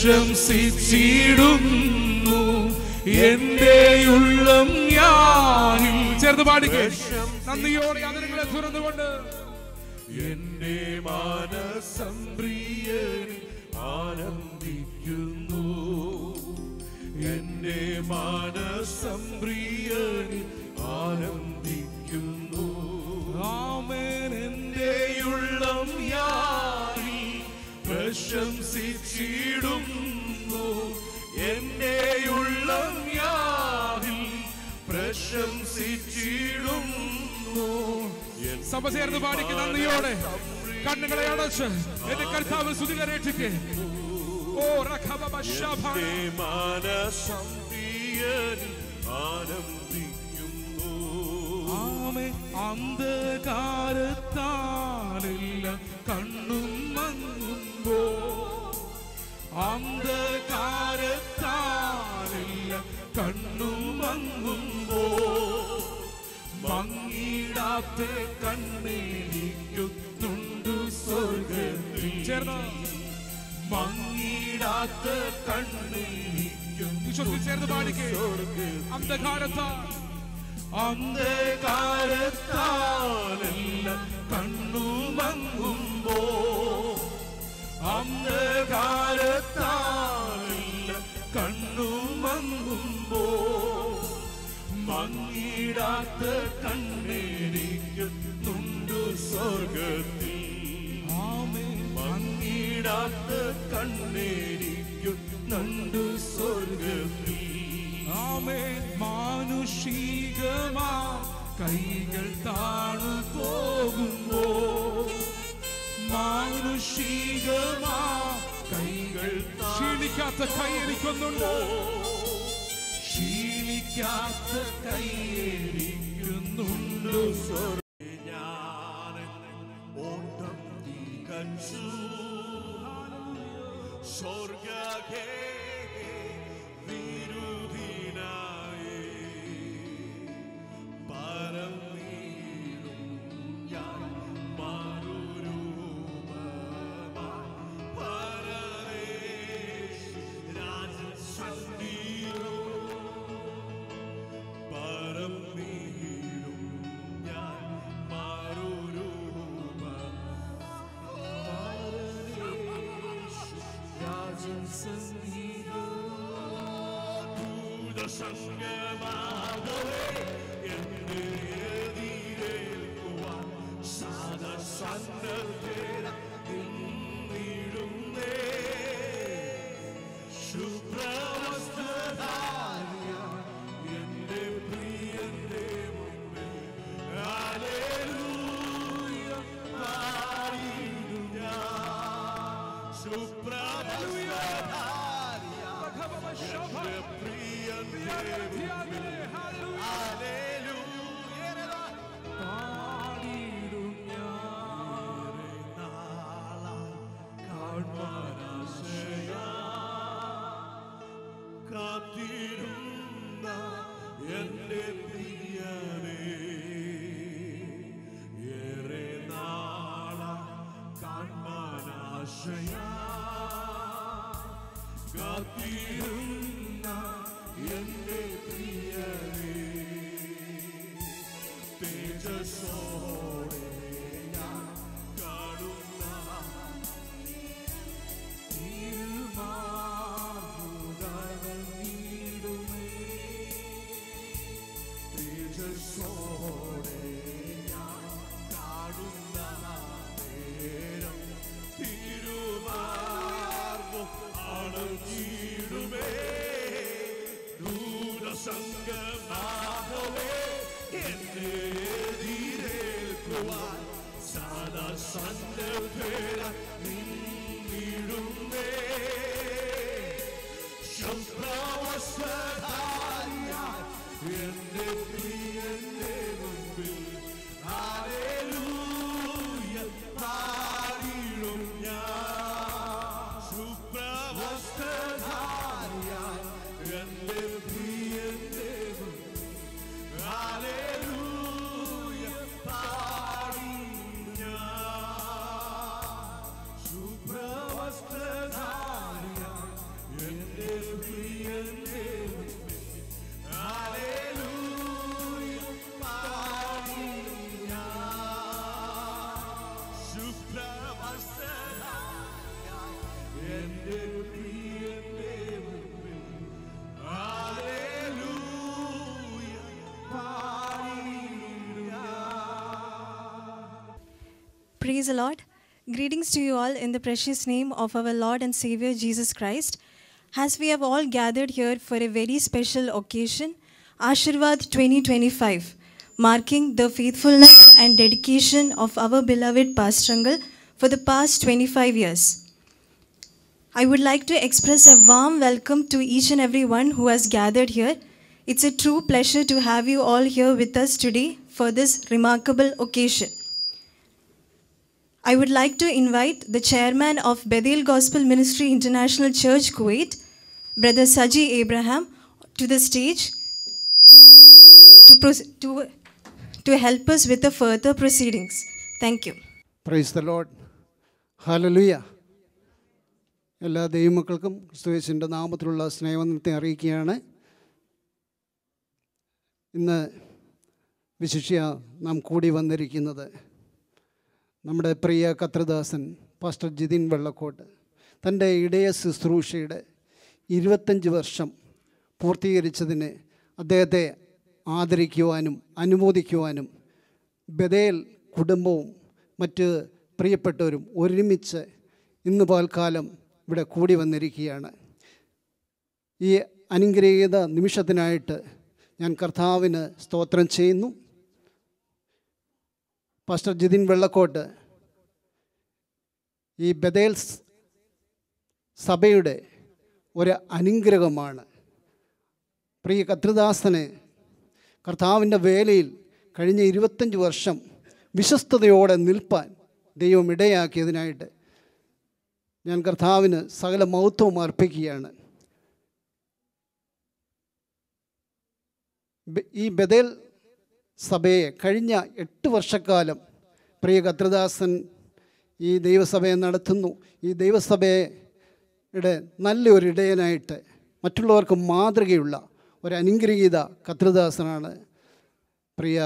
പ്രശംസിച്ചിടുന്നു എന്റെ ഉള്ളം ഞാനിൽ. ചേർന്ന് പാടിക്കേ. നന്ദിയോടെ അതിരുകളെ തുറന്നുകൊണ്ട് എന്റെ മനസ്സം പ്രിയനിൽ ആനന്ദിക്കുന്നു, എന്റെ മനസ്സം പ്രിയനിൽ ആനന്ദിക്കുന്നു. ആമേൻ. എന്റെ ഉള്ളം ഞാനിൽ പ്രശംസിച്ചിടുന്നു, എന്റെ ഉള്ളം ഞാനിൽ പ്രശംസിച്ചിടുന്നു. സഭ ചേർന്ന് പാടിക്ക് നന്ദിയോടെ കണ്ണുകളെ അടച്ച് എന്റെ കർത്താവ് സ്തുതികരേറ്റിക്ക്. ഓ മനസ്സം പ്രിയനിൽ ആനന്ദിക്കുന്നു. ആമേൻ. അന്ധകാരത്താലില്ല കണ്ണും മങ്ങുമ്പോ, അന്ധകാരത്താലില്ല കണ്ണും മങ്ങുമ്പോ, മങ്ങിടാത്ത കണ്ണിരിക്കുന്നുണ്ട് സ്വർഗ്ഗത്തിൽ. ചേർന്ന് മങ്ങിടാത്ത കണ്ണിരിക്കുന്നു. ചേർന്ന് പാടിക്കേ. അന്ധകാരത്താൽ, അന്ധകാരത്താലല്ല കണ്ണു മങ്ങുമ്പോ, അന്ധകാരത്താലല്ല കണ്ണു മങ്ങുമ്പോ, മങ്ങിടാത്ത കണ്ണിരിക്കുന്നുണ്ട് സ്വർഗ്ഗത്തിൽ. മങ്ങിടാത്ത കണ്ണിരിക്കുന്നുണ്ട് സ്വർഗ്ഗത്തിൽ. ആമേൻ. മാനുഷികമാ കൈകൾ താണു പോകുമ്പോ, മാനുഷികമാ കൈകൾ ക്ഷീണിക്കാത്ത കൈ എനിക്കൊന്നുണ്ടോ, ക്ഷീണിക്കാത്ത കൈയിരിക്കുന്നുണ്ട്. ഞാൻ ഓട്ടം തികച്ചു സ്വർഗ്ഗേ വിരുദിനായി പരന്നീടും ഞാൻ മറുരൂപമായി പരദേശി രാജസന്നിധിയിലും പരന്നീടും ഞാൻ മറുരൂപമായി രാജസന്നിധിയിലും സംഗമാകവേ എന്നെ എതിരേൽക്കുവാൻ സാധസന്നദ്ധേടുന്നേ. ശുഭ്രവസ്ത്രധാരിയ എന്റെ പ്രിയന്റെ മുമ്പിൽ ഹല്ലേലൂയ പാടിയിടും ഞാൻ. ശുഭ്രവസ്ത്രധാരിയ എന്റെ പ്രിയന്റെ മുമ്പിൽ ഹല്ലേലൂയ പാടിയിടും ഞാൻ. കാണാനാശയാ കാത്തിരുന്ന എന്റെ പ്രിയനേ, ഏറെ നാളാ കാണാനാശയാ കാത്തിരുന്ന എന്റെ പ്രിയനേ, തേജസ്സോടെ ഞാൻ കാണുന്ന തിരുമാർഗുടനീടുമേ, തേജസ്സോടെ ഞാൻ കാണുന്ന നേരം തിരുമാർഗം അണഞ്ഞിടുമേ. ദൂരസംഗമാകവേ എന്നെ എതിരേൽക്കുവാൻ സാധസന്നദ്ധേന നിന്നിടുന്നേ. ശുഭ്രവസ്ത്രധാരിയായി എന്റെ പ്രിയന്റെ മുമ്പിൽ ഹല്ലേലൂയ പാടിയിടും ഞാൻ. ശുഭ്രവസ്ത്രധാരിയായി എന്റെ പ്രിയന്റെ മുമ്പിൽ ഹല്ലേലൂയ പാടിയിടും ഞാൻ. എന്റെ പ്രിയന്റെ മുമ്പിൽ ഹല്ലേലൂയ പാടിയിടും ഞാൻ. Praise the Lord. Greetings to you all in the precious name of our Lord and Savior Jesus Christ. As we have all gathered here for a very special occasion, Ashirvad 2025, marking the faithfulness and dedication of our beloved Pastor Uncle for the past 25 years. I would like to express a warm welcome to each and every one who has gathered here. It's a true pleasure to have you all here with us today for this remarkable occasion. I would like to invite the chairman of Bethel Gospel Ministry International Church, Kuwait, Brother Saji Abraham, to the stage to help us with the further proceedings. Thank you. Praise the Lord. Hallelujah. എല്ലാ ദൈവമക്കൾക്കും ക്രിസ്തുയേശുവിൻ്റെ നാമത്തിലുള്ള സ്നേഹവന്ദനത്തെ അറിയിക്കുകയാണ്. ഇന്ന് വിശിഷ്യ നാം കൂടി വന്നിരിക്കുന്നത് നമ്മുടെ പ്രിയ കത്രദാസൻ pastor Jithin വെള്ളക്കോട്ട് തൻ്റെ ഇടയ ശുശ്രൂഷയുടെ 25 വർഷം പൂർത്തീകരിച്ചതിന് അദ്ദേഹത്തെ ആദരിക്കുവാനും അനുമോദിക്കുവാനും ബഥേൽ കുടുംബവും മറ്റ് പ്രിയപ്പെട്ടവരും ഒരുമിച്ച് ഇന്ന് പകൽക്കാലം ഇവിടെ കൂടി വന്നിരിക്കുകയാണ്. ഈ അനുഗ്രഹീത നിമിഷത്തിനായിട്ട് ഞാൻ കർത്താവിന് സ്തോത്രം ചെയ്യുന്നു. പാസ്റ്റർ ജിതിൻ വെള്ളക്കോട്ട് ഈ ബഥേൽ സഭയുടെ ഒരു അനുഗ്രഹമാണ്. പ്രിയ കർത്തൃദാസനെ കർത്താവിൻ്റെ വേലയിൽ കഴിഞ്ഞ 25 വർഷം വിശ്വസ്തയോടെ നിൽപ്പാൻ ദൈവം ഇടയാക്കിയതിനായിട്ട് ഞാൻ കർത്താവിന് സകല മഹത്വവും അർപ്പിക്കുകയാണ്. ഈ ബഥേൽ സഭയെ കഴിഞ്ഞ 8 വർഷക്കാലം പ്രിയ കർത്തൃദാസൻ ഈ ദൈവസഭയെ നടത്തുന്നു. ഈ ദൈവസഭയുടെ നല്ലൊരു ഇടയനായിട്ട് മറ്റുള്ളവർക്ക് മാതൃകയുള്ള ഒരു അനുഗ്രഹീത കർത്തൃദാസനാണ് പ്രിയ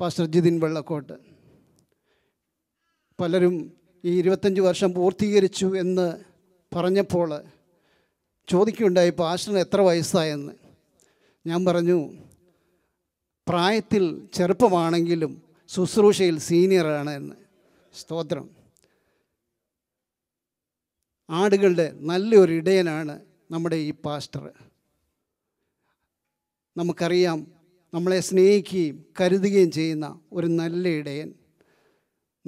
പാസ്റ്റർ ജിതിൻ വെള്ളക്കോട്ട്. പലരും ഈ 25 വർഷം പൂർത്തീകരിച്ചു എന്ന് പറഞ്ഞപ്പോൾ ചോദിക്കുകയുണ്ടായി, പാസ്റ്ററിന് എത്ര വയസ്സായെന്ന്. ഞാൻ പറഞ്ഞു, പ്രായത്തിൽ ചെറുപ്പമാണെങ്കിലും ശുശ്രൂഷയിൽ സീനിയറാണ് എന്ന്. സ്തോത്രം. ആടുകളുടെ നല്ലൊരു ഇടയനാണ് നമ്മുടെ ഈ പാസ്റ്റർ. നമുക്കറിയാം, നമ്മളെ സ്നേഹിക്കുകയും കരുതുകയും ചെയ്യുന്ന ഒരു നല്ല ഇടയൻ.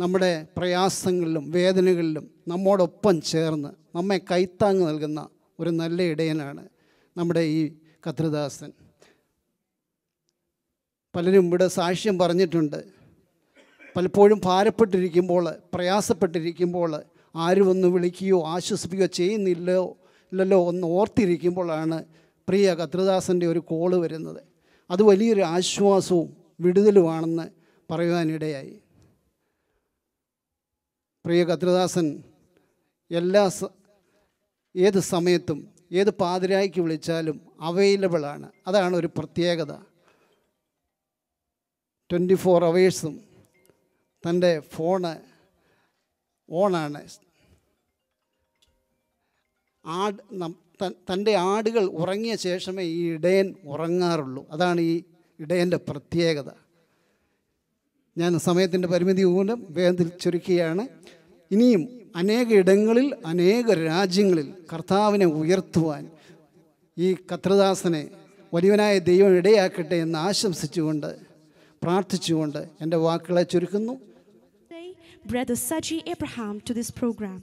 നമ്മുടെ പ്രയാസങ്ങളിലും വേദനകളിലും നമ്മോടൊപ്പം ചേർന്ന് നമ്മെ കൈത്താങ്ങ് നൽകുന്ന ഒരു നല്ല ഇടയനാണ് നമ്മുടെ ഈ കർത്തൃദാസൻ. പലരും ഇവിടെ സാക്ഷ്യം പറഞ്ഞിട്ടുണ്ട്. പലപ്പോഴും ഭാരപ്പെട്ടിരിക്കുമ്പോൾ, പ്രയാസപ്പെട്ടിരിക്കുമ്പോൾ ആരും ഒന്ന് വിളിക്കുകയോ ആശ്വസിപ്പിക്കുകയോ ചെയ്യുന്നില്ലല്ലോ ഒന്ന് ഓർത്തിരിക്കുമ്പോഴാണ് പ്രിയ കർത്തൃദാസൻ്റെ ഒരു കോള് വരുന്നത്. അത് വലിയൊരു ആശ്വാസവും വിടുതലുമാണെന്ന് പറയുവാനിടയായി. പ്രിയ കർത്തൃദാസൻ ഏത് സമയത്തും ഏത് പാതിരായ്ക്ക് വിളിച്ചാലും അവൈലബിളാണ്. അതാണ് ഒരു പ്രത്യേകത. 24 hours തൻ്റെ ഫോണ് ഓണാണ്. തൻ്റെ ആടുകൾ ഉറങ്ങിയ ശേഷമേ ഈ ഇടയൻ ഉറങ്ങാറുള്ളൂ. അതാണ് ഈ ഇടയൻ്റെ പ്രത്യേകത. ഞാൻ സമയത്തിൻ്റെ പരിമിതി മൂലം വേഗത്തിൽ ചുരുക്കുകയാണ്. ഇനിയും അനേക ഇടങ്ങളിൽ അനേക രാജ്യങ്ങളിൽ കർത്താവിനെ ഉയർത്തുവാൻ ഈ കർത്തൃദാസനെ വലിയവനായ ദൈവം ഇടയാക്കട്ടെ എന്ന് ആശംസിച്ചുകൊണ്ട് പ്രാർത്ഥിച്ചുകൊണ്ട് എൻ്റെ വാക്കുകളെ ചുരുക്കുന്നു. Brother Saji Abraham to this program.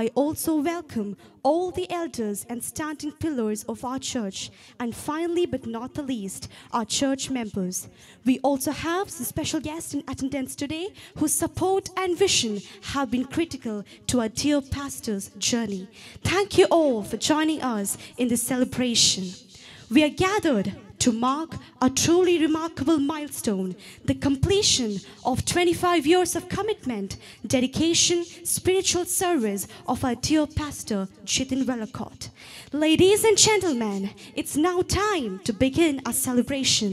I also welcome all the elders and standing pillars of our church, and finally but not the least, our church members. We also have some special guests in attendance today whose support and vision have been critical to our dear pastor's journey. Thank you all for joining us in this celebration. We are gathered to mark a truly remarkable milestone, the completion of 25 years of commitment, dedication, spiritual service of our dear pastor, Jitin Vellakkot. Ladies and gentlemen, it's now time to begin our celebration.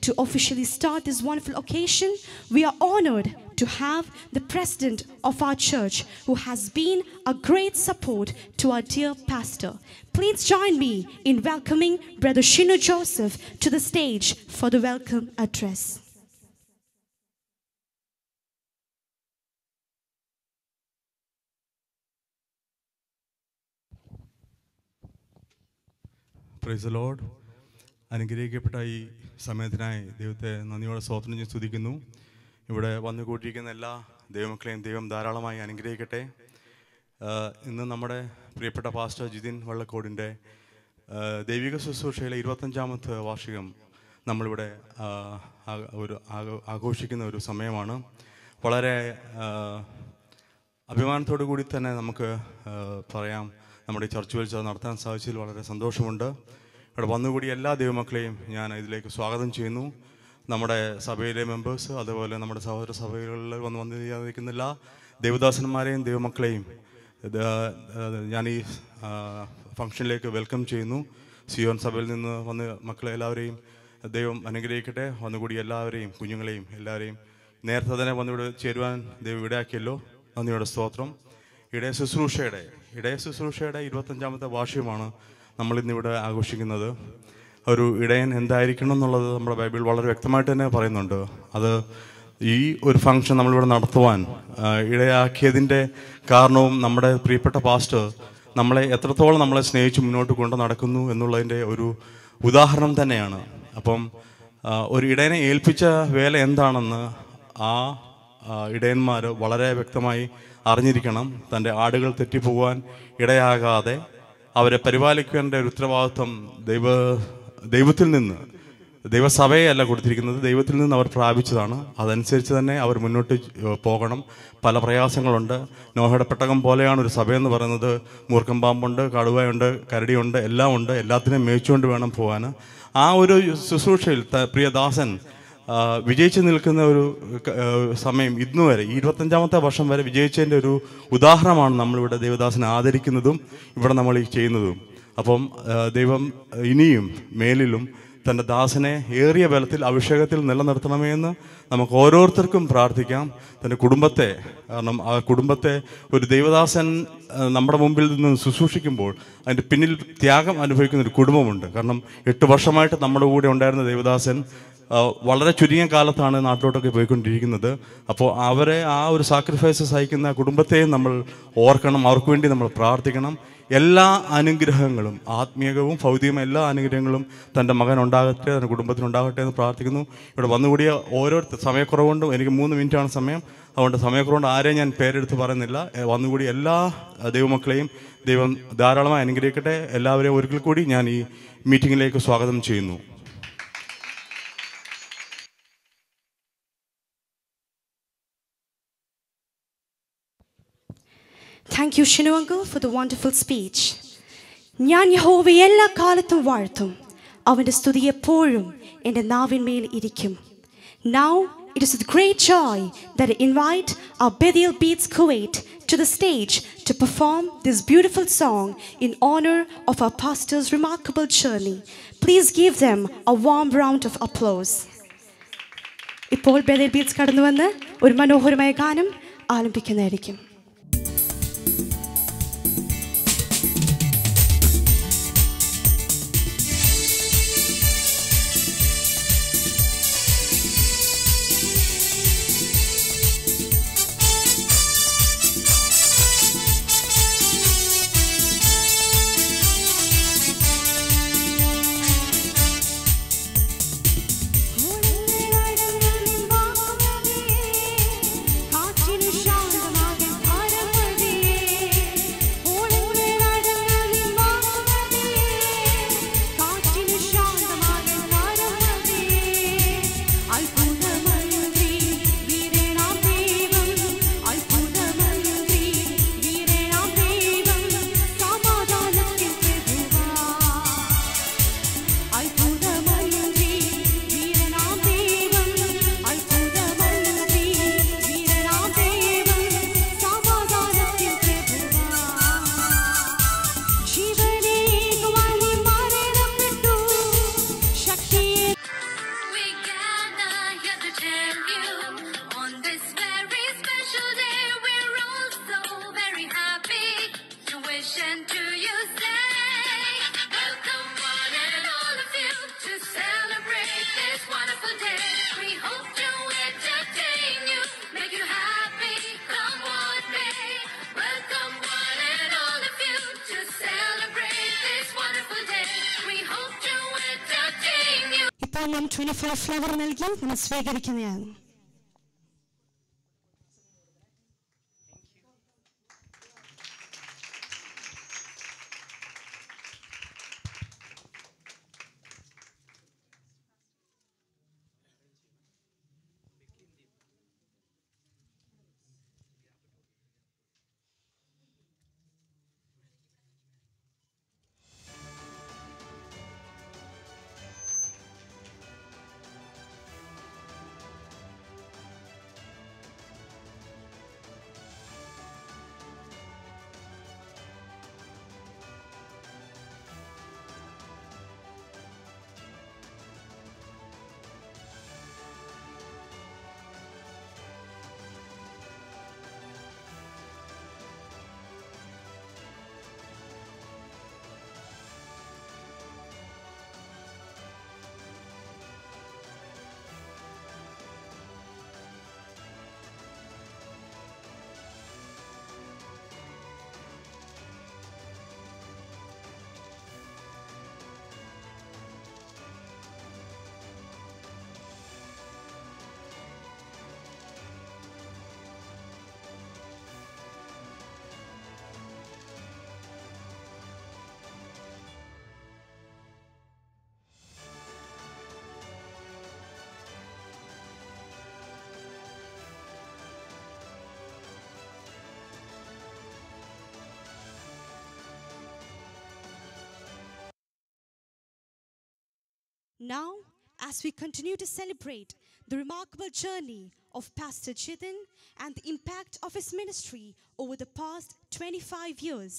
To officially start this wonderful occasion, we are honored to have the president of our church who has been a great support to our dear pastor. Please join me in welcoming Brother Shinu Joseph to the stage for the welcome address. Price the Lord. അനുഗ്രഹിക്കപ്പെട്ട ഈ സമയത്തിനായി ദൈവത്തെ നന്ദിയോടെ സ്തോത്രം ചെയ്ത് സ്തുതിക്കുന്നു. ഇവിടെ വന്നു കൂട്ടിയിരിക്കുന്ന എല്ലാ ദൈവമക്കളെയും ദൈവം ധാരാളമായി അനുഗ്രഹിക്കട്ടെ. ഇന്ന് നമ്മുടെ പ്രിയപ്പെട്ട പാസ്റ്റർ ജിതിൻ വള്ളക്കോടിൻ്റെ ദൈവിക ശുശ്രൂഷയിലെ 25ാമത്തെ വാർഷികം നമ്മളിവിടെ ആഘോഷിക്കുന്ന ഒരു സമയമാണ്. വളരെ അഭിമാനത്തോടു കൂടി തന്നെ നമുക്ക് പറയാം, നമ്മുടെ ചർച്ച് വെച്ച് നടത്താൻ സാധിച്ചതിൽ വളരെ സന്തോഷമുണ്ട്. ഇവിടെ വന്നുകൂടി എല്ലാ ദൈവമക്കളെയും ഞാൻ ഇതിലേക്ക് സ്വാഗതം ചെയ്യുന്നു. നമ്മുടെ സഭയിലെ മെമ്പേഴ്സ്, അതുപോലെ നമ്മുടെ സഹോദര സഭകളിൽ വന്നിരിക്കുന്ന എല്ലാ ദൈവദാസന്മാരെയും ദൈവമക്കളെയും ഞാൻ ഈ ഫംഗ്ഷനിലേക്ക് വെൽക്കം ചെയ്യുന്നു. സിയോൻ സഭയിൽ നിന്ന് വന്ന് മക്കളെ എല്ലാവരെയും ദൈവം അനുഗ്രഹിക്കട്ടെ. വന്നുകൂടി എല്ലാവരെയും കുഞ്ഞുങ്ങളെയും എല്ലാവരെയും നേരത്തെ തന്നെ വന്നിവിടെ ചേരുവാൻ ദൈവം ഇടയാക്കിയല്ലോ. നന്ദിയോടെ സ്തോത്രം. ഇടയ ശുശ്രൂഷയുടെ 25ാമത്തെ വാർഷികമാണ് നമ്മളിന്നിവിടെ ആഘോഷിക്കുന്നത്. ഒരു ഇടയൻ എന്തായിരിക്കണം എന്നുള്ളത് നമ്മുടെ ബൈബിൾ വളരെ വ്യക്തമായിട്ട് തന്നെ പറയുന്നുണ്ട്. അത് ഈ ഒരു ഫംഗ്ഷൻ നമ്മളിവിടെ നടത്തുവാൻ ഇടയാക്കിയതിൻ്റെ കാരണവും നമ്മുടെ പ്രിയപ്പെട്ട പാസ്റ്റർ നമ്മളെ എത്രത്തോളം നമ്മളെ സ്നേഹിച്ച് മുന്നോട്ട് കൊണ്ട് നടക്കുന്നു എന്നുള്ളതിൻ്റെ ഒരു ഉദാഹരണം തന്നെയാണ്. അപ്പം ഒരു ഇടയനെ ഏൽപ്പിച്ച വേല എന്താണെന്ന് ആ ഇടയന്മാർ വളരെ വ്യക്തമായി അറിഞ്ഞിരിക്കണം. തൻ്റെ ആടുകൾ തെറ്റിപ്പോകാൻ ഇടയാകാതെ അവരെ പരിപാലിക്കേണ്ട ഒരു ഉത്തരവാദിത്വം ദൈവത്തിൽ നിന്ന്, ദൈവസഭയല്ല കൊടുത്തിരിക്കുന്നത്, ദൈവത്തിൽ നിന്ന് അവർ പ്രാപിച്ചതാണ്. അതനുസരിച്ച് തന്നെ അവർ മുന്നോട്ട് പോകണം. പല പ്രയാസങ്ങളുണ്ട്. നോഹയുടെ പെട്ടകം പോലെയാണ് ഒരു സഭയെന്ന് പറയുന്നത്. മൂർഖം പാമ്പുണ്ട്, കടുവയുണ്ട്, കരടിയുണ്ട്, എല്ലാം ഉണ്ട്. എല്ലാത്തിനെയും മേയിച്ചുകൊണ്ട് വേണം പോകാൻ. ആ ഒരു ശുശ്രൂഷയിൽ പ്രിയദാസൻ വിജയിച്ച് നിൽക്കുന്ന ഒരു സമയം ഇന്നുവരെ, ഈ 25ാമത്തെ വർഷം വരെ വിജയിച്ചതിൻ്റെ ഒരു ഉദാഹരണമാണ് നമ്മളിവിടെ ദൈവദാസനെ ആദരിക്കുന്നതും ഇവിടെ നമ്മൾ ഈ ചെയ്യുന്നതും. അപ്പം ദൈവം ഇനിയും മേലിലും തൻ്റെ ദാസനെ ഏറിയ ബലത്തിൽ അഭിഷേകത്തിൽ നിലനിർത്തണമേ എന്ന് നമുക്ക് ഓരോരുത്തർക്കും പ്രാർത്ഥിക്കാം. തൻ്റെ കുടുംബത്തെ, കാരണം ആ കുടുംബത്തെ ഒരു ദൈവദാസൻ നമ്മുടെ മുമ്പിൽ നിന്ന് ശുശ്രൂഷിക്കുമ്പോൾ അതിൻ്റെ പിന്നിൽ ത്യാഗം അനുഭവിക്കുന്ന ഒരു കുടുംബമുണ്ട്. കാരണം 8 വർഷമായിട്ട് നമ്മുടെ കൂടെ ഉണ്ടായിരുന്ന ദൈവദാസൻ വളരെ ചുരുങ്ങിയ കാലത്താണ് നാട്ടിലോട്ടൊക്കെ പോയിക്കൊണ്ടിരിക്കുന്നത്. അപ്പോൾ അവരെ ആ ഒരു സാക്രിഫൈസ് സഹിക്കുന്ന കുടുംബത്തെയും നമ്മൾ ഓർക്കണം, അവർക്ക് വേണ്ടി നമ്മൾ പ്രാർത്ഥിക്കണം. എല്ലാ അനുഗ്രഹങ്ങളും, ആത്മീയവും ഭൗതികവും എല്ലാ അനുഗ്രഹങ്ങളും തൻ്റെ മകനുണ്ടാകട്ടെ, തൻ്റെ കുടുംബത്തിനുണ്ടാകട്ടെ എന്ന് പ്രാർത്ഥിക്കുന്നു. ഇവിടെ വന്നുകൂടിയ ഓരോരുത്തർ, സമയക്കുറവുകൊണ്ടും എനിക്ക് 3 മിനിറ്റാണ് സമയം, അതുകൊണ്ട് സമയക്കുറവുകൊണ്ട് ആരെയും ഞാൻ പേരെടുത്ത് പറയുന്നില്ല. വന്നുകൂടി എല്ലാ ദൈവമക്കളെയും ദൈവം ധാരാളമായി അനുഗ്രഹിക്കട്ടെ. എല്ലാവരെയും ഒരിക്കൽ കൂടി ഞാൻ ഈ മീറ്റിങ്ങിലേക്ക് സ്വാഗതം ചെയ്യുന്നു. Thank you, Shinu uncle, for the wonderful speech. ഞാൻ യഹോവയെ എല്ലാ കാലത്തും വാഴ്ത്തും, അവൻ്റെ സ്തുതി എപ്പോഴും എൻ്റെ നാവിന്മേൽ ഇരിക്കും. Now it is with great joy that I invite our Bethel Beats Kuwait to the stage to perform this beautiful song in honor of our pastor's remarkable journey. Please give them a warm round of applause. ഇപ്പോൾ Bethel Beats കടന്നു വന്ന് ഒരു മനോഹരമായ ഗാനം ആലപിക്കുന്നതായിരിക്കും. കാറ്റിനു ശാന്തമാകാൻ celebration do you say? Welcome one and all of you to celebrate this wonderful day. We hope to entertain you, make you happy, come what may. Welcome one and all of you to celebrate this wonderful day. We hope to entertain you. ഇപ്പോൾ നാം 24 flower നൽകി നമ്മൾ സ്വീകരിക്കുന്നതാണ്. Now, as we continue to celebrate the remarkable journey of Pastor Jithin and the impact of his ministry over the past 25 years,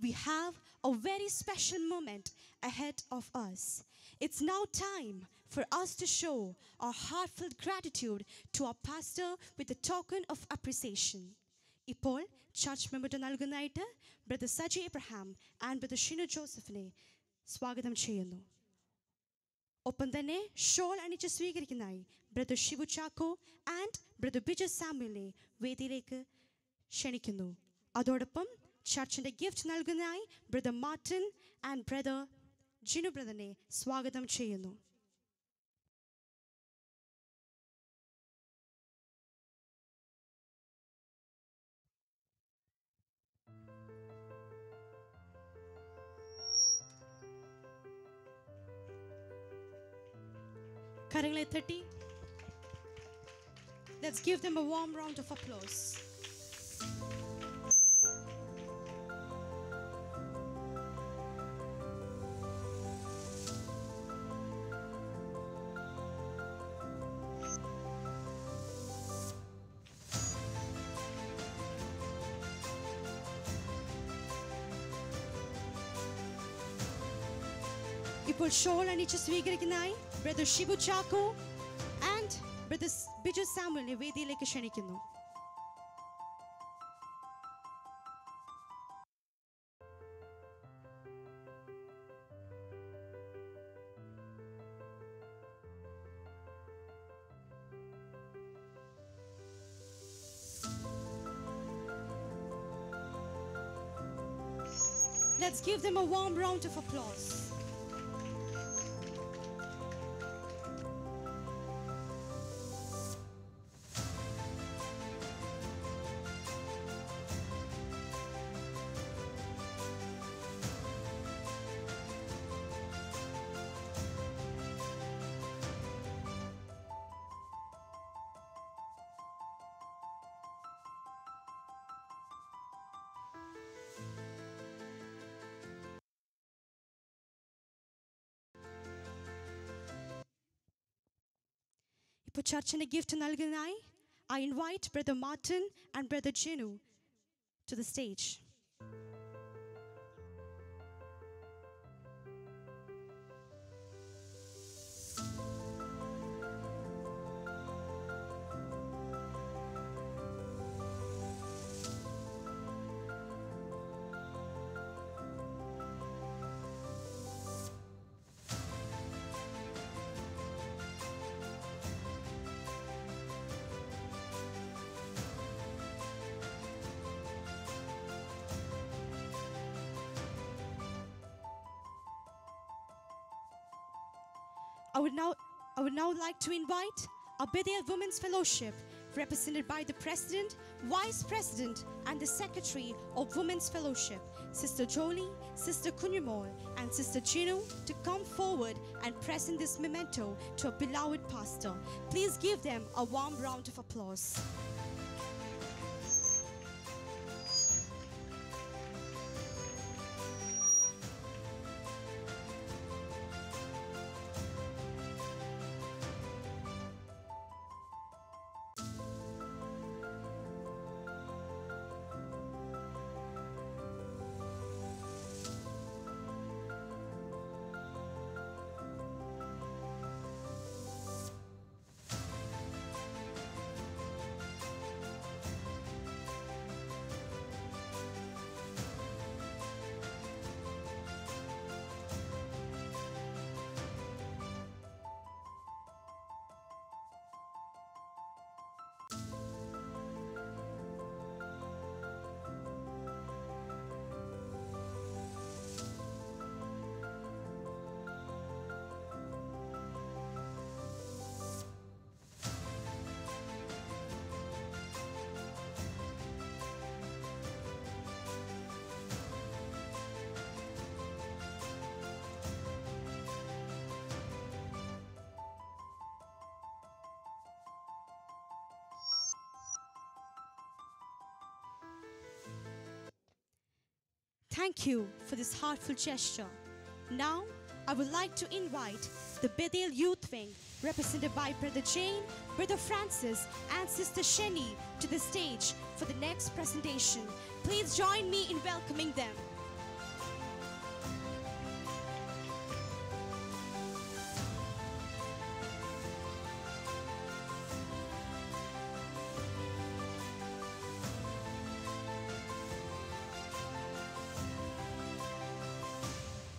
we have a very special moment ahead of us. It's now time for us to show our heartfelt gratitude to our pastor with a token of appreciation. ഇപ്പോൾ church member നൽകുന്നതായിട്ട് brother Saji Abraham and brother Shinu ജോസഫിനെ സ്വാഗതം ചെയ്യുന്നു. ഒപ്പം തന്നെ shawl അണിച്ച് സ്വീകരിക്കുന്നതായി brother Shibu Chacko and brother Biju സാമുവലിനെ വേദിയിലേക്ക് ക്ഷണിക്കുന്നു. അതോടൊപ്പം ചർച്ചിൻ്റെ ഗിഫ്റ്റ് നൽകുന്നതായി brother Martin and brother Jinu ബ്രദറിനെ സ്വാഗതം ചെയ്യുന്നു. കരങ്ങളെ തട്ടി let's give them a warm round of applause. ഇപ്പോൾ ഷോൾ അണിച്ച് സ്വീകരിക്കുന്നതായി brother Shibu Chacko and brother Biju സാമുവലിനെ വേദിയിലേക്ക് ക്ഷണിക്കുന്നു. Let's give them a warm round of applause. ഇപ്പോൾ ചർച്ചിൻ്റെ ഗിഫ്റ്റ് നൽകുന്നതിനായി I invite Brother Martin and Brother Jinu to the stage. I would now like to invite our Bethel Women's Fellowship, represented by the President, Vice President, and the Secretary of Women's Fellowship, Sister Jolie, Sister Kunyamol, and Sister Chinu, to come forward and present this memento to our beloved pastor. Please give them a warm round of applause. Thank you for this heartful gesture. Now, I would like to invite the Bethel Youth Wing, represented by Brother Jane, Brother Francis, and Sister Sheni, to the stage for the next presentation. Please join me in welcoming them.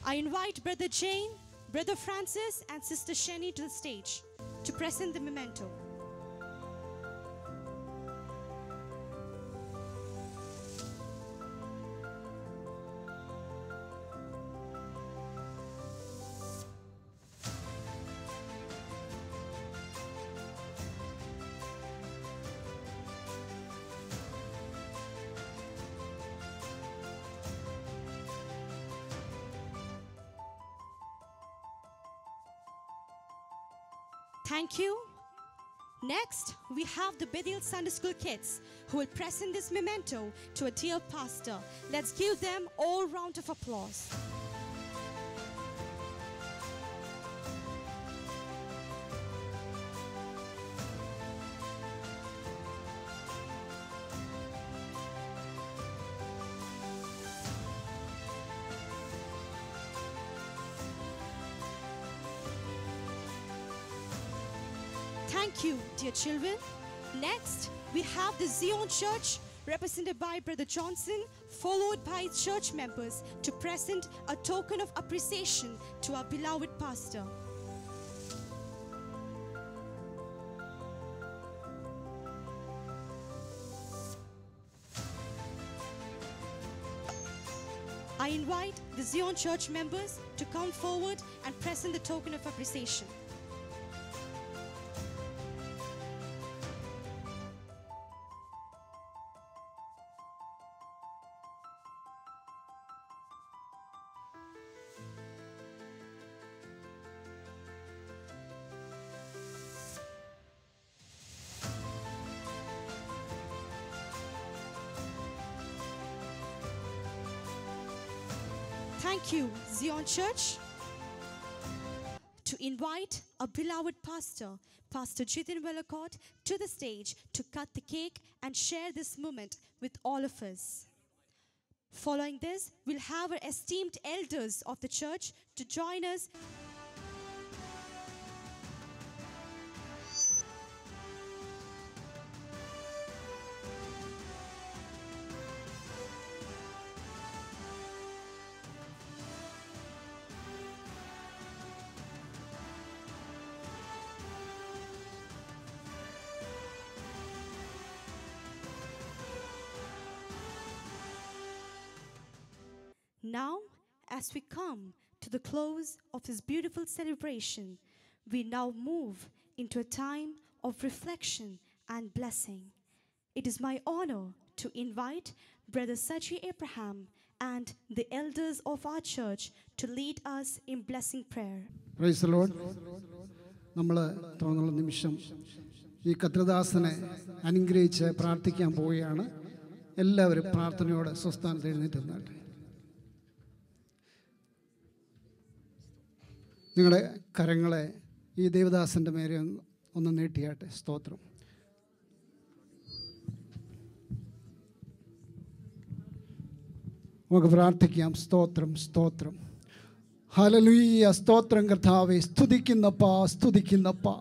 I invite Brother Jane, Brother Francis, and Sister Sheni to the stage to present the memento. Thank you. Next, we have the Bethel Sunday School kids who will present this memento to a dear pastor. Let's give them all round of applause. Thank you, dear children. Next, we have the Zion Church, represented by Brother Johnson, followed by its church members, to present a token of appreciation to our beloved pastor. I invite the Zion Church members to come forward and present the token of appreciation. Thank you, Zion Church. To invite a beloved pastor, Pastor Jitin Velakot, to the stage to cut the cake and share this moment with all of us. Following this, we'll have our esteemed elders of the church to join us. Now, as we come to the close of this beautiful celebration, we now move into a time of reflection and blessing. It is my honor to invite Brother Saji Abraham and the elders of our church to lead us in blessing prayer. Price the Lord. നമ്മൾ തോന്നുന്ന നിമിഷം ഈ കർത്തൃദാസനെ അനുഗ്രഹിച്ച് പ്രാർത്ഥിക്കാൻ പോവുകയാണ്. എല്ലാവരും പ്രാർത്ഥനയോടെ സ്വസ്ഥാനത്ത് എഴുന്നേറ്റ് നിന്നാട്ടെ. നിങ്ങളുടെ കരങ്ങളെ ഈ ദേവദാസൻ്റെ മേലെ ഒന്ന് നീട്ടിയാട്ടെ. സ്തോത്രം. നമുക്ക് പ്രാർത്ഥിക്കാം. സ്തോത്രം, സ്തോത്രം. ഹല്ലേലൂയ. സ്തോത്രം കർത്താവേ. സ്തുതിക്കുന്നപ്പാ, സ്തുതിക്കുന്നപ്പാ.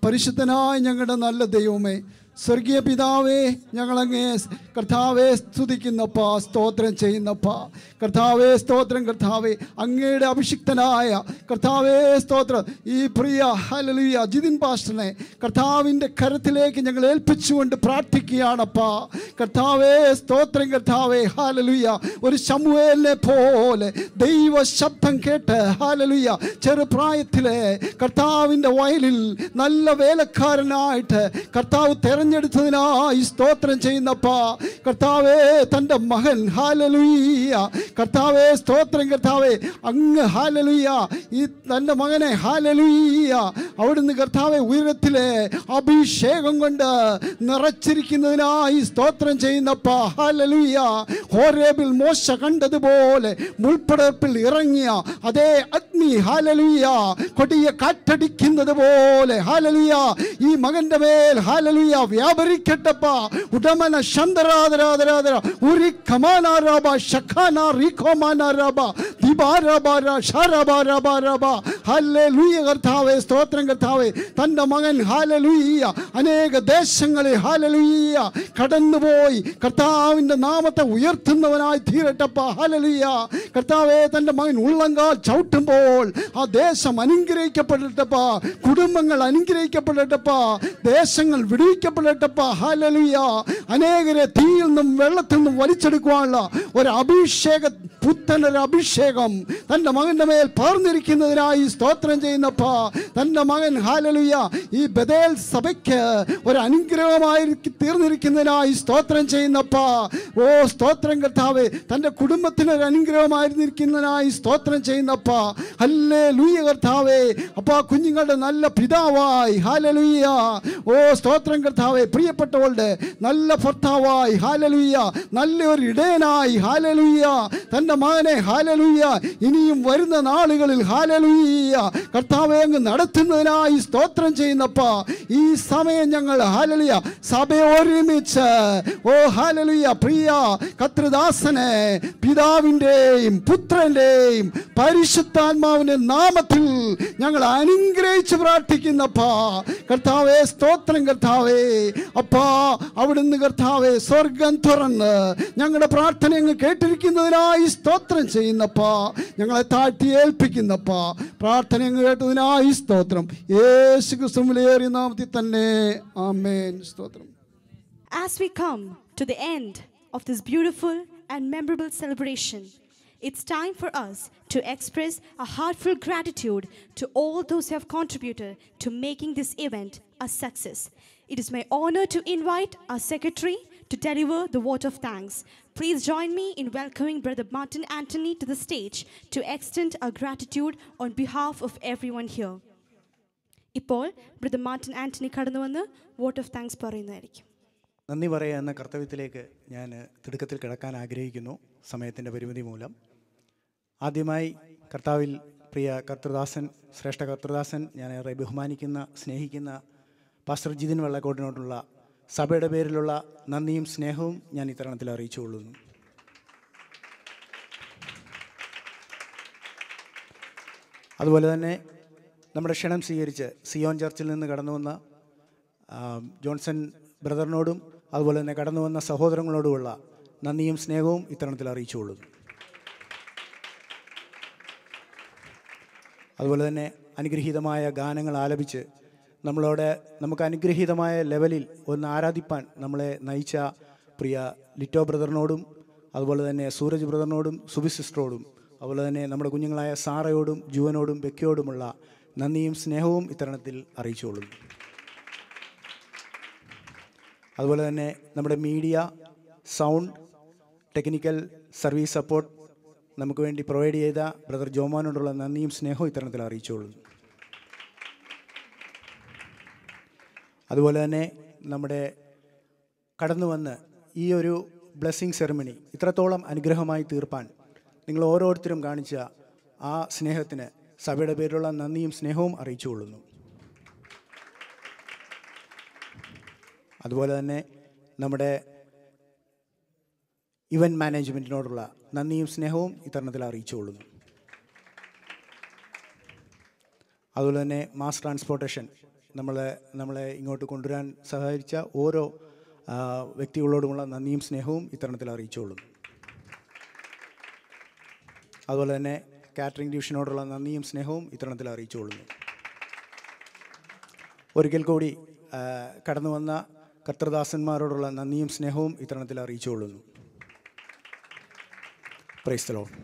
പരിശുദ്ധനായ ഞങ്ങളുടെ നല്ല ദൈവമേ, സ്വർഗീയ പിതാവേ, ഞങ്ങളങ്ങേ കർത്താവെ സ്തുതിക്കുന്നപ്പാ, സ്തോത്രം ചെയ്യുന്നപ്പാ. കർത്താവേ സ്തോത്രം. കർത്താവെ അങ്ങയുടെ അഭിഷിക്തനായ കർത്താവേ സ്തോത്രം. ഈ പ്രിയ ഹല്ലേലൂയ ജിതിൻ പാസ്റ്ററിനെ കർത്താവിൻ്റെ കരത്തിലേക്ക് ഞങ്ങൾ ഏൽപ്പിച്ചുകൊണ്ട് പ്രാർത്ഥിക്കുകയാണപ്പാ. കർത്താവേ സ്തോത്രം. കർത്താവേ ഹല്ലേലൂയ. ഒരു ശമൂവേലിനെ പോലെ ദൈവ ശബ്ദം കേട്ട് ഹല്ലേലൂയ ചെറുപ്രായത്തിലെ കർത്താവിൻ്റെ വയലിൽ നല്ല വേലക്കാരനായിട്ട് കർത്താവ് തെരഞ്ഞെടുത്തതിനായി സ്തോത്രം ചെയ്യുന്നപ്പാ. കർത്താവേ തൻ്റെ മകൻ ഹല്ലേലൂയ. കർത്താവേ സ്തോത്രം. കർത്താവേ അങ്ങ് ഹല്ലേലൂയ ഈ തൻ്റെ മകനെ ഹല്ലേലൂയ അവിടുന്ന് കർത്താവെ ഉയരത്തിലെ അഭിഷേകം കൊണ്ട് നിറച്ചിരിക്കുന്നതിനായി സ്തോത്രം ചെയ്യുന്നപ്പാ. ഹല്ലേലൂയ. ഹോരേബിൽ മോശ കണ്ടതുപോലെ മുൾപ്പടർപ്പിൽ ഇറങ്ങിയ അതേ അഗ്നി ഹല്ലേലൂയ കൊടിയ കാറ്റടിക്കുന്നത് പോലെ ഹല്ലേലൂയ ഈ മകൻ്റെ മേൽ ഹല്ലേലൂയ വ്യാപരിക്കട്ടപ്പാ. ഉടമന ശന്തരാധരാധരാധര ഉരി കമാനാരാബ ശഖാന റീഖോമാനാരാബ ദിബാരാബാര ഷാരാബാരാബാരാബ. ഹല്ലേലൂയ കർത്താവേ സ്തോത്രം. കർത്താവേ തൻ്റെ മകൻ ഹല്ലേലൂയ അനേക ദേശങ്ങളിൽ ഹല്ലേലൂയ കടന്നുപോയി കർത്താവിൻ്റെ നാമത്തെ ഉയർത്തുന്നവനായി തീരട്ടപ്പാ. ഹല്ലേലൂയ കർത്താവേ തൻ്റെ മകൻ ഉള്ളങ്കാൽ ചവിട്ടുമ്പോൾ ആ ദേശം അനുഗ്രഹിക്കപ്പെടട്ടപ്പാ. കുടുംബങ്ങൾ അനുഗ്രഹിക്കപ്പെടട്ടപ്പാ. ദേശങ്ങൾ വിടുവിക്കപ്പെടട്ടപ്പാ. ഹല്ലേലൂയ. അനേകരെ തീയിൽ നിന്നും വെള്ളത്തിൽ നിന്നും വലിച്ചെടുക്കുവാനുള്ള ഒരു അഭിഷേക പുത്തനൊരു അഭിഷേകം തൻ്റെ മകൻ്റെ മേൽ പകർന്നിരിക്കുന്നതിനായി സ്തോത്രം ചെയ്യുന്നപ്പാ. തൻ്റെ മകൻ ഹല്ലേലൂയ ഈ ബഥേൽ സഭയ്ക്ക് ഒരു അനുഗ്രഹമായി തീർന്നിരിക്കുന്നതിനായി സ്തോത്രം ചെയ്യുന്നപ്പാ. ഓ സ്തോത്രം കർത്താവേ. തൻ്റെ കുടുംബത്തിനൊരു അനുഗ്രഹമായിരുന്നിരിക്കുന്നതിനായി സ്തോത്രം ചെയ്യുന്നപ്പാ. ഹല്ലേലൂയ കർത്താവേ. അപ്പാ കുഞ്ഞുങ്ങളുടെ നല്ല പിതാവായി ഹല്ലേലൂയ. ഓ സ്തോത്രം കർത്താവേ. പ്രിയപ്പെട്ടവളുടെ നല്ല ഭർത്താവായി ഹല്ലേലൂയ. നല്ലൊരു ഇടയനായി ഹല്ലേലൂയ. തൻ്റെ മകനെ ഹല്ലേലൂയ ഇനിയും വരുന്ന നാളുകളിൽ ഹല്ലേലൂയ കർത്താവേ അങ്ങ് നടത്തുന്നതിനായി സ്തോത്രം ചെയ്യുന്നപ്പാ. ഈ സമയം ഞങ്ങൾ ഹല്ലേലൂയ സഭയെ ഒരുമിച്ച് ഓ ഹല്ലേലൂയ പ്രിയ കർത്തൃദാസനെ പിതാവിൻ്റെയും പുത്രൻ്റെയും പരിശുദ്ധാത്മാവിൻ്റെ നാമത്തിൽ ഞങ്ങൾ അനുഗ്രഹിച്ച് പ്രാർത്ഥിക്കുന്നപ്പാ. കർത്താവേ സ്തോത്രം. കർത്താവേ അപ്പാ അവിടുന്ന് കർത്താവേ സ്വർഗം തുറന്ന് ഞങ്ങളുടെ പ്രാർത്ഥന അങ്ങ് കേട്ടിരിക്കുന്നതിനായി സ്തോത്രം ചെയ്യുന്നപ്പാ. ഞങ്ങളെ താഴ്ത്തി ഏൽപ്പിക്കുന്നപ്പാ. പ്രാർത്ഥന അങ്ങ് കേട്ടതിനായി സ്തോത്രം. യേശു ക്രിസ്തുവിലേറിയ നാമത്തിൽ തന്നെ ആമേൻ. സ്തോത്രം. As we come to the end of this beautiful and memorable celebration, it's time for us to express a heartfelt gratitude to all those who have contributed to making this event a success. It is my honor to invite our secretary to deliver the vote of thanks. Please join me in welcoming Brother Martin Anthony to the stage to extend our gratitude on behalf of everyone here. ഇപ്പോൾ brother Martin Antony കടന്നു വന്ന് vote of thanks പറയുന്നതായിരിക്കും. നന്ദി പറയുക എന്ന കർത്തവ്യത്തിലേക്ക് ഞാൻ തിടുക്കത്തിൽ കിടക്കാൻ ആഗ്രഹിക്കുന്നു സമയത്തിൻ്റെ പരിമിതി മൂലം. ആദ്യമായി കർത്താവിൽ പ്രിയ കർത്തൃദാസൻ, ശ്രേഷ്ഠ കർത്തൃദാസൻ, ഞാൻ ഏറെ ബഹുമാനിക്കുന്ന സ്നേഹിക്കുന്ന പാസ്റ്റർ ജിതിൻ വെള്ളക്കോട്ടിനോടുള്ള സഭയുടെ പേരിലുള്ള നന്ദിയും സ്നേഹവും ഞാൻ ഇത്തരണത്തിൽ അറിയിച്ചുകൊള്ളുന്നു. അതുപോലെ തന്നെ നമ്മുടെ ക്ഷണം സ്വീകരിച്ച് സിയോൻ ചർച്ചിൽ നിന്ന് കടന്നു വന്ന ജോൺസൺ ബ്രദറിനോടും അതുപോലെ തന്നെ കടന്നു വന്ന സഹോദരങ്ങളോടുമുള്ള നന്ദിയും സ്നേഹവും ഇത്തരണത്തിൽ അറിയിച്ചുകൊള്ളുന്നു. അതുപോലെ തന്നെ അനുഗ്രഹീതമായ ഗാനങ്ങൾ ആലപിച്ച് നമുക്ക് അനുഗ്രഹീതമായ ലെവലിൽ ഒന്ന് ആരാധിപ്പാൻ നമ്മളെ നയിച്ച പ്രിയ ലിറ്റോ ബ്രദറിനോടും അതുപോലെ തന്നെ സൂരജ് ബ്രദറിനോടും സുബി സിസ്റ്ററോടും അതുപോലെ തന്നെ നമ്മുടെ കുഞ്ഞുങ്ങളായ സാറയോടും ജുവനോടും ബെക്കിയോടുമുള്ള നന്ദിയും സ്നേഹവും ഇത്തരണത്തിൽ അറിയിച്ചുകൊള്ളുന്നു. അതുപോലെ തന്നെ നമ്മുടെ media, sound, technical service support നമുക്ക് വേണ്ടി പ്രൊവൈഡ് ചെയ്ത ബ്രദർ ജോമോനോടുള്ള നന്ദിയും സ്നേഹവും ഇത്തരണത്തിൽ അറിയിച്ചുകൊള്ളുന്നു. അതുപോലെ തന്നെ നമ്മുടെ കടന്നു വന്ന് ഈ ഒരു ബ്ലെസ്സിങ് സെറിമണി ഇത്രത്തോളം അനുഗ്രഹമായി തീർപ്പാൻ നിങ്ങൾ ഓരോരുത്തരും കാണിച്ച ആ സ്നേഹത്തിന് സഭയുടെ പേരിലുള്ള നന്ദിയും സ്നേഹവും അറിയിച്ചുകൊള്ളുന്നു. അതുപോലെ തന്നെ നമ്മുടെ ഇവൻറ്റ് മാനേജ്മെൻറ്റിനോടുള്ള നന്ദിയും സ്നേഹവും ഇത്തരണത്തിൽ അറിയിച്ചുകൊള്ളുന്നു. അതുപോലെ തന്നെ മാസ് ട്രാൻസ്പോർട്ടേഷൻ നമ്മളെ ഇങ്ങോട്ട് കൊണ്ടുവരാൻ സഹായിച്ച ഓരോ വ്യക്തികളോടുമുള്ള നന്ദിയും സ്നേഹവും ഇത്തരണത്തിൽ അറിയിച്ചുകൊള്ളുന്നു. അതുപോലെ തന്നെ കാറ്ററിംഗ് ഡിവിഷനോടുള്ള നന്ദിയും സ്നേഹവും ഇത്തരണത്തിൽ അറിയിച്ചുകൊള്ളുന്നു. ഒരിക്കൽ കൂടി കടന്നു വന്ന കർത്തൃദാസന്മാരോടുള്ള നന്ദിയും സ്നേഹവും ഇത്തരണത്തിൽ അറിയിച്ചുകൊള്ളുന്നു. Praise the Lord.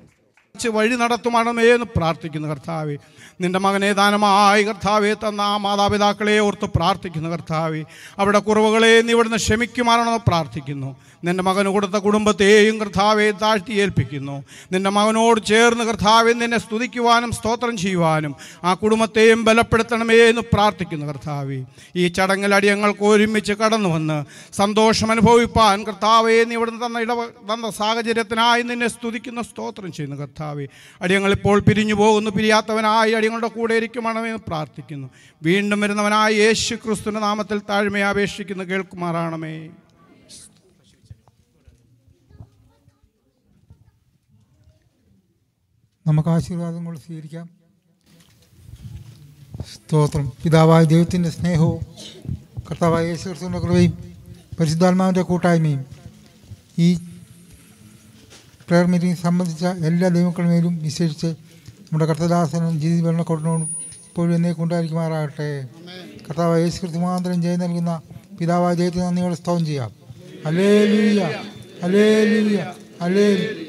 വഴി നടത്തുമാണമേ എന്ന് പ്രാർത്ഥിക്കുന്നു കർത്താവേ. നിൻ്റെ മകനെ ദാനമായി കർത്താവെ തന്ന ആ മാതാപിതാക്കളെ ഓർത്ത് പ്രാർത്ഥിക്കുന്നു കർത്താവെ. അവിടെ കുറവുകളെ നീ ഇവിടുന്ന് ക്ഷമിക്കുമാറാണെന്ന് പ്രാർത്ഥിക്കുന്നു. നിൻ്റെ മകന് കൊടുത്ത കുടുംബത്തെയും കർത്താവെ താഴ്ത്തി ഏൽപ്പിക്കുന്നു. നിൻ്റെ മകനോട് ചേർന്ന് കർത്താവെ നിന്നെ സ്തുതിക്കുവാനും സ്തോത്രം ചെയ്യുവാനും ആ കുടുംബത്തെയും ബലപ്പെടുത്തണമേ എന്ന് പ്രാർത്ഥിക്കുന്നു കർത്താവെ. ഈ ചടങ്ങിൽ അടിയങ്ങൾക്ക് ഒരുമിച്ച് കടന്നു വന്ന് സന്തോഷം അനുഭവിപ്പാൻ കർത്താവെ നീ ഇവിടുന്ന് തന്ന സാഹചര്യത്തിനായി നിന്നെ സ്തുതിക്കുന്ന സ്തോത്രം ചെയ്യുന്നു കർത്താവെ. അടിയങ്ങളിപ്പോൾ പിരിഞ്ഞു പോകുന്നു. പിരിയാത്തവനായി അടിയങ്ങളുടെ കൂടെ ഇരിക്കുമാണെന്ന് പ്രാർത്ഥിക്കുന്നു. വീണ്ടും വരുന്നവനായി യേശു ക്രിസ്തുവിന്റെ നാമത്തിൽ താഴ്മയെ അപേക്ഷിക്കുന്നു, കേൾക്കുമാറാണമേ. നമുക്ക് ആശീർവാദങ്ങൾ സ്വീകരിക്കാം. സ്തോത്രം. പിതാവായ ദൈവത്തിൻ്റെ സ്നേഹവും കർത്താവായ യേശു ക്രിസ്തുവിൻ്റെ കൃപയും പരിശുദ്ധാത്മാവിൻ്റെ കൂട്ടായ്മയും ഈ പ്രയർ മീറ്റിംഗ് സംബന്ധിച്ച എല്ലാ ദൈവമക്കളുമേലും വിശേഷിച്ച് നമ്മുടെ കർത്തദാസനും ജീവിത ഭരണക്കൂടിനോടും ഇപ്പോഴും എന്നേക്കും ഉണ്ടായിരിക്കുമാറാകട്ടെ. കർത്താവായ യേശു ക്രിസ്തു മുഖാന്തരം ജയം നൽകുന്ന പിതാവായ ദൈവത്തിന് നന്ദിയോടെ സ്തോത്രം ചെയ്യാം. Hallelujah, hallelujah, hallelujah.